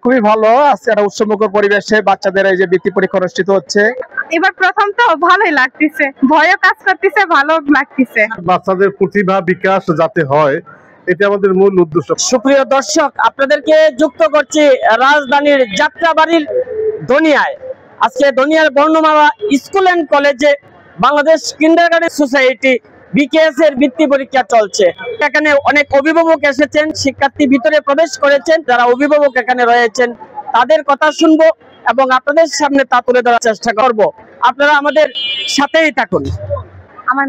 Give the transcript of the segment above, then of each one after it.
খুবই ভালো। আজকে একটা উৎসবমুখর পরিবেশে বাচ্চাদের এই যে বৃত্তি পরীক্ষা অনুষ্ঠিত হচ্ছে। এবার প্রথম তো ভালোই লাগতেছে, ভয়ও কাজ করতেছে, ভালো লাগতেছে। বাচ্চাদের প্রতিভা বিকাশ যাতে হয়, এটা আমাদের মূল উদ্দেশ্য। সুপ্রিয় দর্শক, আপনাদেরকে যুক্ত করছি রাজধানীর যাত্রাবাড়ির দনিয়ায়। আজকে দনিয়ার বর্ণমালা স্কুল এন্ড কলেজে বাংলাদেশ কিন্ডারগার্টেন সোসাইটি বিকেএস এর বৃত্তি পরীক্ষা চলছে। এখানে অনেক অভিভাবক এসেছেন, শিক্ষার্থী ভিতরে প্রবেশ করেছেন। যারা অভিভাবক এখানে রয়েছেন তাদের কথা শুনবো এবং আপনাদের সামনে তা তুলে ধরার চেষ্টা করব। আপনারা আমাদের সাথেই থাকুন। আমার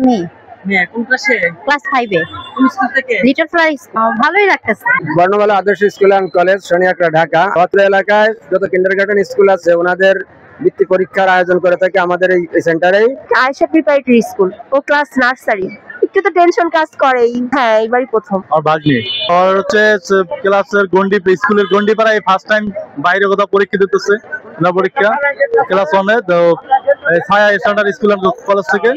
মেয়ে কোন ক্লাসে? ক্লাস 5 এ। কোন স্কুল থেকে? Little flies. ভালোই লাগতেছে। বর্ণমালা আদর্শ স্কুল এন্ড কলেজ, সোনিয়াকড়া, ঢাকা। অত্র এলাকায় যত কিন্ডারগার্টেন স্কুল আছে ওনাদের বৃত্তি পরীক্ষার আয়োজন করে থাকে আমাদের এই সেন্টারেই। আয়েশা প্রিপারেটরি স্কুল, ও ক্লাস নার্সারি। একটু তো টেনশন কাজ করেই। হ্যাঁ, এবারই প্রথম। আর ভাগ্নি আর হচ্ছে ক্লাসের গন্ডি স্কুলের গন্ডিপাড়ায় ফার্স্ট টাইম বাইরে কোথাও পরীক্ষা দিতেছে না, পরীক্ষা ক্লাস 1 এ। তো ছায়া স্ট্যান্ডার্ড স্কুল এন্ড কলেজ থেকে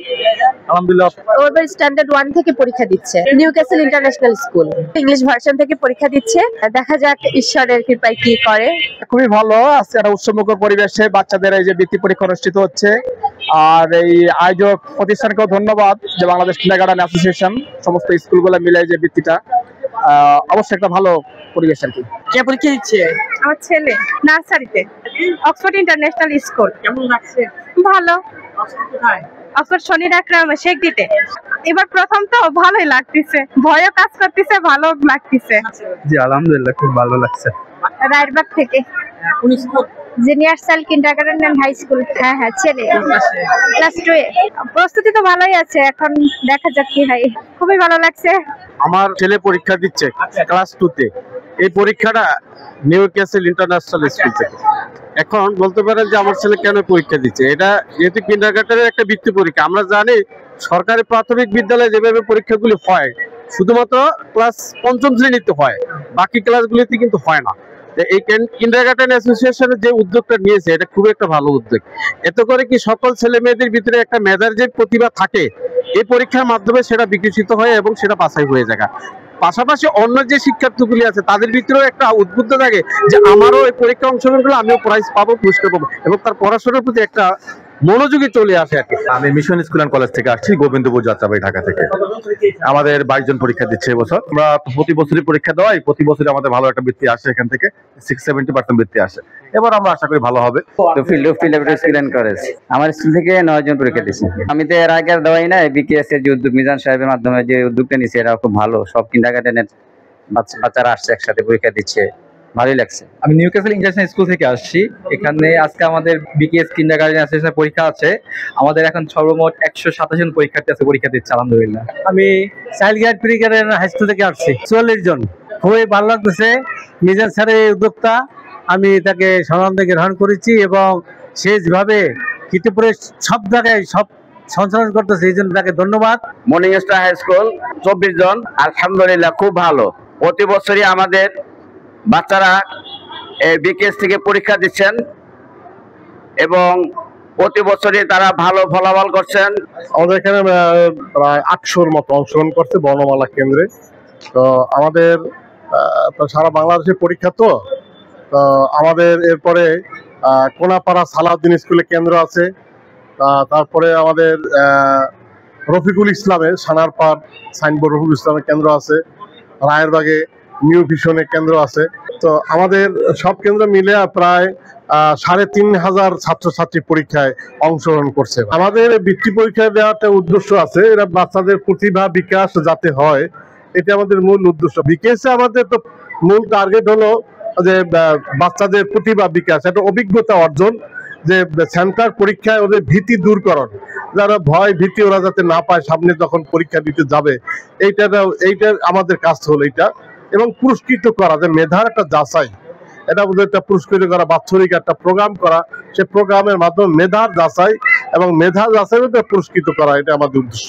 আলহামদুলিল্লাহ ও এবার স্ট্যান্ডার্ড 1 থেকে পরীক্ষা দিচ্ছে। Newcastle international school English version থেকে পরীক্ষা দিচ্ছে। দেখা যাক ঈশ্বরের কৃপায় কি করে। খুবই ভালো। আজকে একটা উৎসবমুখর পরিবেশে বাচ্চাদের এই যে বৃত্তি পরীক্ষা অনুষ্ঠিত হচ্ছে। আর এই আয়োজক প্রতিষ্ঠানকেও ধন্যবাদ যে বাংলাদেশ কিন্ডারগার্টেন অ্যাসোসিয়েশন সমস্ত স্কুলগুলো মিলে যে বৃত্তিটা, অবশ্যই একটা ভালো পরিবেশ আর কি। কে পরীক্ষা দিচ্ছে? আমার ছেলে নার্সারিতে, অক্সফোর্ড ইন্টারন্যাশনাল স্কুল। কেমন লাগছে? ভালো। কোথায়? অক্সফোর্ড শনি ডাকরাম শেখ দিতে। এবার প্রথম তো ভালোই লাগতেছে, ভয়ও কাজ করতেছে, ভালো লাগতেছে। জি আলহামদুলিল্লাহ খুব ভালো লাগছে। রায়বাগ থেকে। কোন school? Junior kindergarten and high school. হ্যাঁ, ছেলে ক্লাস 2 এ। প্রস্তুতি তো ভালোই আছে, এখন দেখা যাক কি হয়। খুবই ভালো লাগছে। আমার ছেলে পরীক্ষা দিচ্ছে ক্লাস 2 তে। এই পরীক্ষাটা নিউক্যাসল ইন্টারন্যাশনাল স্কুল থেকে। এখন বলতে পারেন যে আমার ছেলে কেন পরীক্ষা দিচ্ছে, এটা যেহেতু কিন্ডারগার্টেনের একটা বৃত্তি পরীক্ষা। আমরা জানি সরকারি প্রাথমিক বিদ্যালয়ে যেভাবে পরীক্ষাগুলি হয় শুধুমাত্র ক্লাস 5ম শ্রেণীতে হয়, বাকি ক্লাসগুলিতে কিন্তু হয় না। এই কিন্ডারগার্টেন অ্যাসোসিয়েশনের যে উদ্যোগটা নিয়েছে এটা খুবই একটা ভালো উদ্যোগ। এতে করে কি সকল ছেলে মেয়েদের ভিতরে একটা মেধার যে প্রতিভা থাকে এই পরীক্ষার মাধ্যমে সেটা বিকশিত হয় এবং সেটা বাছাই হয়ে যায়। পাশাপাশি অন্য যে শিক্ষার্থীগুলি আছে তাদের ভিতরেও একটা উদ্বুদ্ধ থাকে যে আমারও এই পরীক্ষা অংশগ্রহণ করলে আমিও প্রাইজ পাবো, পুরস্কার পাবো এবং তার পড়াশোনার প্রতি একটা মনোযোগী চলে আসে আর কি। আমি মিশন স্কুল এন্ড কলেজ থেকে আসছি, গোবিন্দপুর যাত্রাবাড়ি, ঢাকা থেকে। আমাদের 22 জন পরীক্ষা দিচ্ছে এবছর। আমরা প্রতি বছরই পরীক্ষা দেওয়াই, প্রতি বছরই আমাদের ভালো একটা বৃত্তি আসে, এখান থেকে 60-70% বৃত্তি আসে। এবার আমরা আশা করি ভালো হবে। আমার স্কুল থেকে 9 জন পরীক্ষা দিচ্ছে। আমি তো এর আগে আর দেওয়াই না। বিকেএস এর যে উদ্যোগ, মিজান সাহেবের মাধ্যমে যে উদ্যোগটা নিচ্ছে এটা খুব ভালো। সব কিন্ডারগার্টেনের বাচ্চারা আসছে একসাথে পরীক্ষা দিচ্ছে, ভালোই লাগছে। আমি নিউক্যাসল ইন্টারন্যাশনাল স্কুল থেকে আসছি। এখানে আজকে আমাদের বিকেএস কিন্ডারগার্টেন অ্যাসোসিয়েশনের পরীক্ষা আছে। আমাদের এখন সর্বমোট 127 জন পরীক্ষার্থী আছে, পরীক্ষা দিচ্ছে আলহামদুলিল্লাহ। আমি child guide pre garden high school থেকে আসছি, 44 জন। খুবই ভালো লাগতেছে। মিজান স্যারের উদ্যোক্তা, আমি তাকে সম্মান দিয়ে গ্রহণ করেছি এবং সে যেভাবে কিটিপুরে সব জায়গায় সব সঞ্চালন করতেছে এই জন্য তাকে ধন্যবাদ। মর্নিং স্টার হাই স্কুল 24 জন, আলহামদুলিল্লাহ খুব ভালো। প্রতি বছরই আমাদের বাচ্চারা বিকেএস থেকে পরীক্ষা দিচ্ছেন এবং প্রতি বছরই তারা ভালো ফলাফল করছেন। আমাদের এখানে প্রায় 800-র মতো অংশগ্রহণ করছে বর্ণমালা কেন্দ্রে। তো আমাদের সারা বাংলাদেশে পরীক্ষা, তো আমাদের এরপরে কোনাপাড়া সালাউদ্দিন স্কুলে কেন্দ্র আছে। তারপরে আমাদের রফিকুল ইসলামের সানারপাড় সাইনবোর্ড রফিকুল ইসলামের কেন্দ্র আছে। রায়েরবাগে নিউ ভিশনের কেন্দ্র আছে। তো আমাদের সব কেন্দ্র মিলে প্রায় 3500 ছাত্রছাত্রী পরীক্ষায় অংশগ্রহণ করছে। আমাদের বৃত্তি পরীক্ষা দেওয়ার একটা উদ্দেশ্য আছে, এরা বাচ্চাদের প্রতিভা বিকাশ যাতে হয়, এটা আমাদের মূল উদ্দেশ্য। বিকেএসে আমাদের তো মূল টার্গেট হলো যে বাচ্চাদের প্রতিভা বিকাশ, একটা অভিজ্ঞতা অর্জন, যে সেন্টার পরীক্ষায় ওদের ভীতি দূরকরণ, যারা ভয় ভীতি ওরা যাতে না পায় সামনে যখন পরীক্ষা দিতে যাবে। এইটা আমাদের কাজ হলো এইটা, এবং পুরস্কৃত করা, যে মেধার একটা যাচাই, এটা বোধহয় একটা পুরস্কৃত করা, বাৎসরিক একটা প্রোগ্রাম করা, সে প্রোগ্রামের মাধ্যমে মেধার যাচাই এবং মেধা যাচাই পুরস্কৃত করা, এটা আমাদের উদ্দেশ্য।